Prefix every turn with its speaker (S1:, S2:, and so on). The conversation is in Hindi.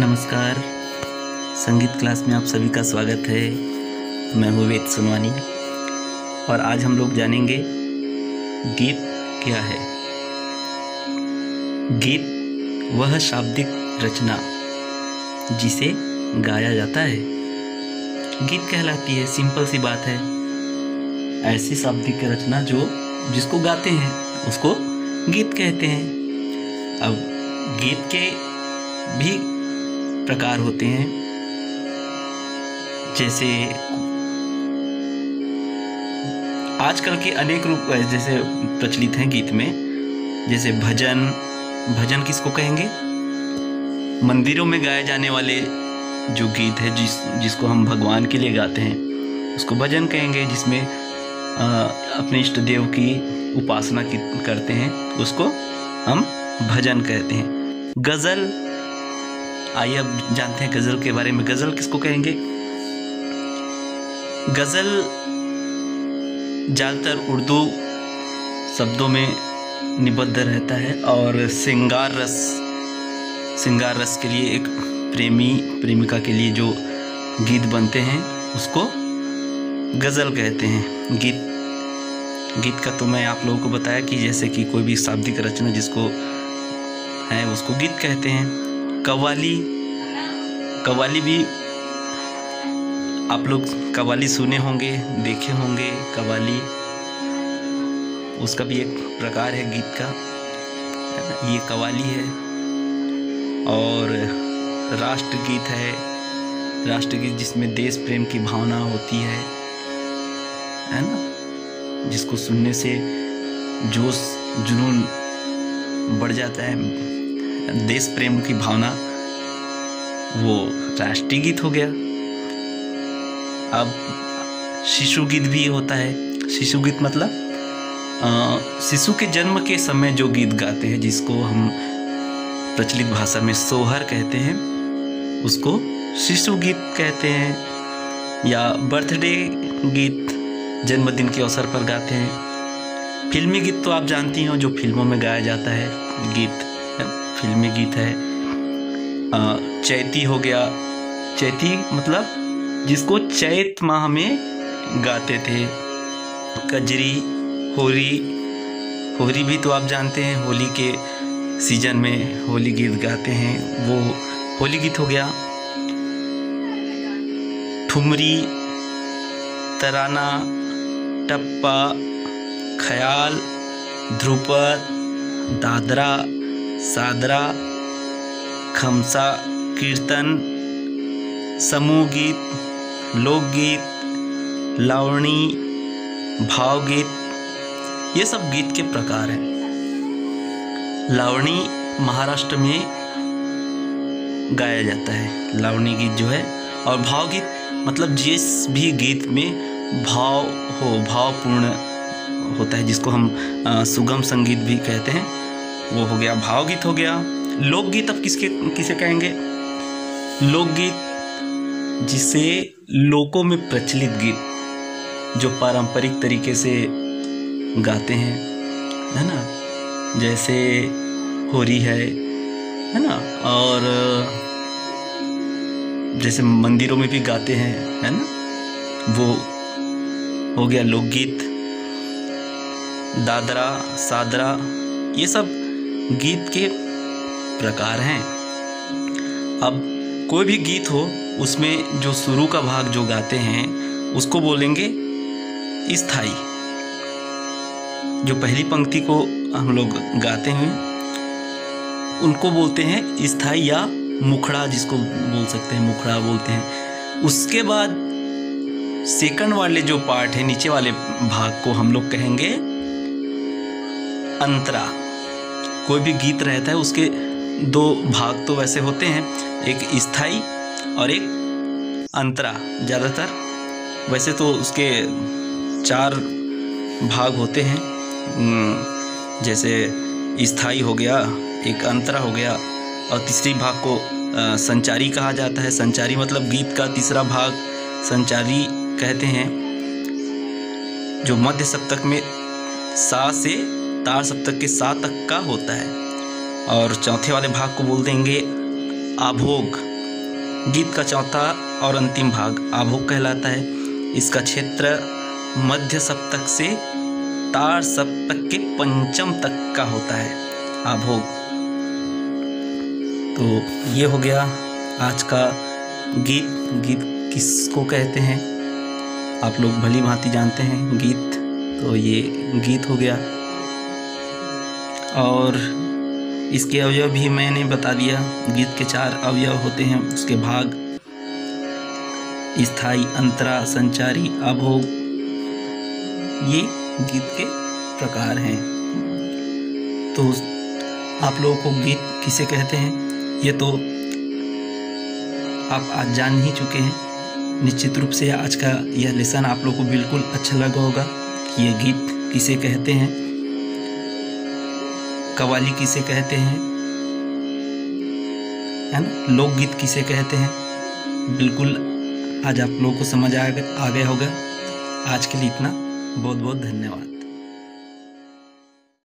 S1: नमस्कार। संगीत क्लास में आप सभी का स्वागत है। मैं हूँ वेद सुनवानी और आज हम लोग जानेंगे गीत क्या है। गीत वह शाब्दिक रचना जिसे गाया जाता है गीत कहलाती है। सिंपल सी बात है। ऐसी शाब्दिक रचना जिसको गाते हैं उसको गीत कहते हैं। अब गीत के भी प्रकार होते हैं, जैसे आजकल के अनेक रूप जैसे प्रचलित हैं गीत में। जैसे भजन किसको कहेंगे? मंदिरों में गाए जाने वाले जो गीत है जिसको हम भगवान के लिए गाते हैं उसको भजन कहेंगे। जिसमें अपने इष्ट देव की उपासना करते हैं उसको हम भजन कहते हैं। गज़ल, आइए अब जानते हैं गज़ल के बारे में। गज़ल किसको कहेंगे? गज़ल ज़्यादातर उर्दू शब्दों में निबद्ध रहता है और श्रृंगार रस के लिए एक प्रेमिका के लिए जो गीत बनते हैं उसको गज़ल कहते हैं। गीत का तो मैं आप लोगों को बताया कि जैसे कि कोई भी शाब्दिक रचना जिसको है उसको गीत कहते हैं। कव्वाली भी आप लोग कव्वाली सुने होंगे, देखे होंगे। कव्वाली उसका भी एक प्रकार है गीत का, ये कव्वाली है। और राष्ट्रगीत है, राष्ट्रगीत जिसमें देश प्रेम की भावना होती है ना, जिसको सुनने से जोश जुनून बढ़ जाता है। देश प्रेम की भावना, वो राष्ट्रीय गीत हो गया। अब शिशु गीत भी होता है। शिशु गीत मतलब शिशु के जन्म के समय जो गीत गाते हैं जिसको हम प्रचलित भाषा में सोहर कहते हैं उसको शिशु गीत कहते हैं। या बर्थडे गीत जन्मदिन के अवसर पर गाते हैं। फिल्मी गीत तो आप जानती हो जो फिल्मों में गाया जाता है गीत, फिल्मी गीत है। चैती हो गया। चैती मतलब जिसको चैत माह में गाते थे। कजरी, होरी भी तो आप जानते हैं, होली के सीजन में होली गीत गाते हैं, वो होली गीत हो गया। ठुमरी, तराना, टप्पा, ख्याल, ध्रुपद, दादरा, सादरा, खमसा, कीर्तन, समूह गीत, लोकगीत, लावणी, भावगीत, ये सब गीत के प्रकार हैं। लावणी महाराष्ट्र में गाया जाता है, लावणी गीत जो है। और भावगीत मतलब जिस भी गीत में भावपूर्ण होता है, जिसको हम सुगम संगीत भी कहते हैं, वो हो गया भावगीत हो गया। लोकगीत अब किसे कहेंगे? लोकगीत जिसे लोकों में प्रचलित गीत जो पारंपरिक तरीके से गाते हैं, है ना, जैसे होरी है ना, और जैसे मंदिरों में भी गाते हैं, है ना, वो हो गया लोकगीत। दादरा, सादरा, ये सब गीत के प्रकार हैं। अब कोई भी गीत हो उसमें जो शुरू का भाग जो गाते हैं उसको बोलेंगे स्थाई। जो पहली पंक्ति को हम लोग गाते हैं उनको बोलते हैं स्थाई या मुखड़ा, जिसको बोल सकते हैं मुखड़ा बोलते हैं। उसके बाद सेकंड वाले जो पार्ट है, नीचे वाले भाग को हम लोग कहेंगे अंतरा। कोई भी गीत रहता है उसके दो भाग तो वैसे होते हैं, एक स्थाई और एक अंतरा। ज़्यादातर वैसे तो उसके 4 भाग होते हैं, जैसे स्थाई हो गया, एक अंतरा हो गया और तीसरी भाग को संचारी कहा जाता है। संचारी मतलब गीत का तीसरा भाग संचारी कहते हैं, जो मध्य सप्तक में सा से तार सप्तक के सा तक का होता है। और चौथे वाले भाग को बोल देंगे आभोग। गीत का चौथा और अंतिम भाग आभोग कहलाता है। इसका क्षेत्र मध्य सप्तक से तार सप्तक के पंचम तक का होता है आभोग। तो ये हो गया आज का गीत। गीत किसको कहते हैं आप लोग भली भांति जानते हैं गीत, तो ये गीत हो गया। और इसके अवयव भी मैंने बता दिया। गीत के 4 अवयव होते हैं, उसके भाग स्थाई, अंतरा, संचारी, आभोग, ये गीत के प्रकार हैं। तो आप लोगों को गीत किसे कहते हैं ये तो आप आज जान ही चुके हैं। निश्चित रूप से आज का यह लेसन आप लोगों को बिल्कुल अच्छा लगा होगा कि ये गीत किसे कहते हैं, कव्वाली किसे कहते हैं, है ना, लोकगीत किसे कहते हैं। बिल्कुल आज आप लोगों को समझ आ गया होगा। आज के लिए इतना, बहुत बहुत धन्यवाद।